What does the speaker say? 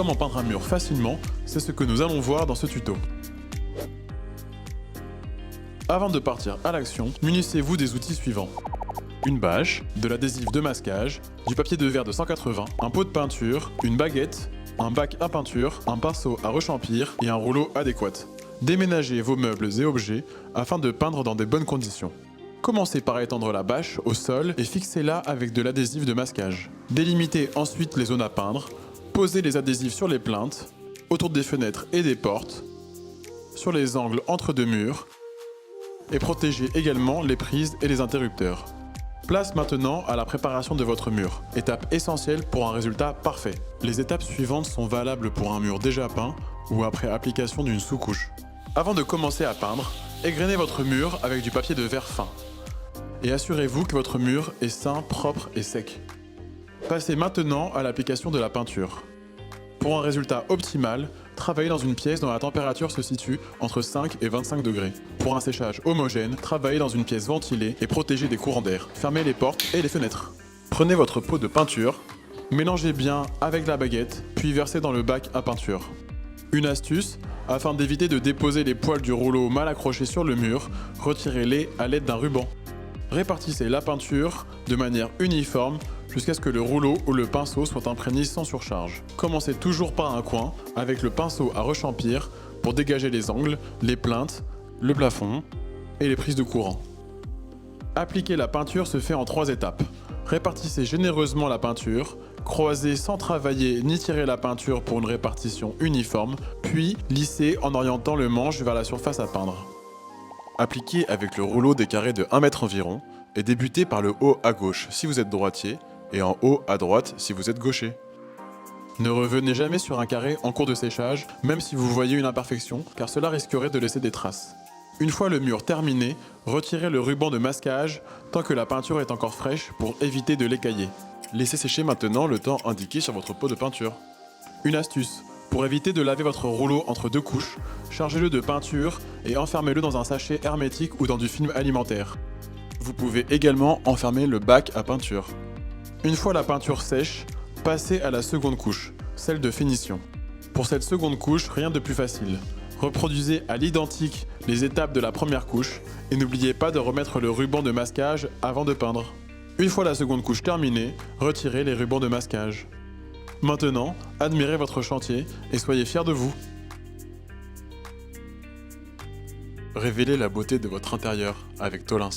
Comment peindre un mur facilement, c'est ce que nous allons voir dans ce tuto. Avant de partir à l'action, munissez-vous des outils suivants. Une bâche, de l'adhésif de masquage, du papier de verre de 180, un pot de peinture, une baguette, un bac à peinture, un pinceau à rechampir et un rouleau adéquat. Déménagez vos meubles et objets afin de peindre dans de bonnes conditions. Commencez par étendre la bâche au sol et fixez-la avec de l'adhésif de masquage. Délimitez ensuite les zones à peindre, posez les adhésifs sur les plinthes, autour des fenêtres et des portes, sur les angles entre deux murs, et protégez également les prises et les interrupteurs. Place maintenant à la préparation de votre mur, étape essentielle pour un résultat parfait. Les étapes suivantes sont valables pour un mur déjà peint ou après application d'une sous-couche. Avant de commencer à peindre, égrenez votre mur avec du papier de verre fin. Et assurez-vous que votre mur est sain, propre et sec. Passez maintenant à l'application de la peinture. Pour un résultat optimal, travaillez dans une pièce dont la température se situe entre 5 et 25 degrés. Pour un séchage homogène, travaillez dans une pièce ventilée et protégée des courants d'air. Fermez les portes et les fenêtres. Prenez votre pot de peinture, mélangez bien avec la baguette, puis versez dans le bac à peinture. Une astuce, afin d'éviter de déposer les poils du rouleau mal accrochés sur le mur, retirez-les à l'aide d'un ruban. Répartissez la peinture de manière uniforme jusqu'à ce que le rouleau ou le pinceau soit imprégné sans surcharge. Commencez toujours par un coin avec le pinceau à rechampir pour dégager les angles, les plinthes, le plafond et les prises de courant. Appliquer la peinture se fait en 3 étapes. Répartissez généreusement la peinture, croisez sans travailler ni tirer la peinture pour une répartition uniforme, puis lissez en orientant le manche vers la surface à peindre. Appliquez avec le rouleau des carrés de 1 mètre environ et débutez par le haut à gauche si vous êtes droitier et en haut à droite si vous êtes gaucher. Ne revenez jamais sur un carré en cours de séchage, même si vous voyez une imperfection, car cela risquerait de laisser des traces. Une fois le mur terminé, retirez le ruban de masquage tant que la peinture est encore fraîche pour éviter de l'écailler. Laissez sécher maintenant le temps indiqué sur votre pot de peinture. Une astuce, pour éviter de laver votre rouleau entre 2 couches, chargez-le de peinture et enfermez-le dans un sachet hermétique ou dans du film alimentaire. Vous pouvez également enfermer le bac à peinture. Une fois la peinture sèche, passez à la seconde couche, celle de finition. Pour cette seconde couche, rien de plus facile. Reproduisez à l'identique les étapes de la première couche et n'oubliez pas de remettre le ruban de masquage avant de peindre. Une fois la seconde couche terminée, retirez les rubans de masquage. Maintenant, admirez votre chantier et soyez fiers de vous. Révélez la beauté de votre intérieur avec Tolins.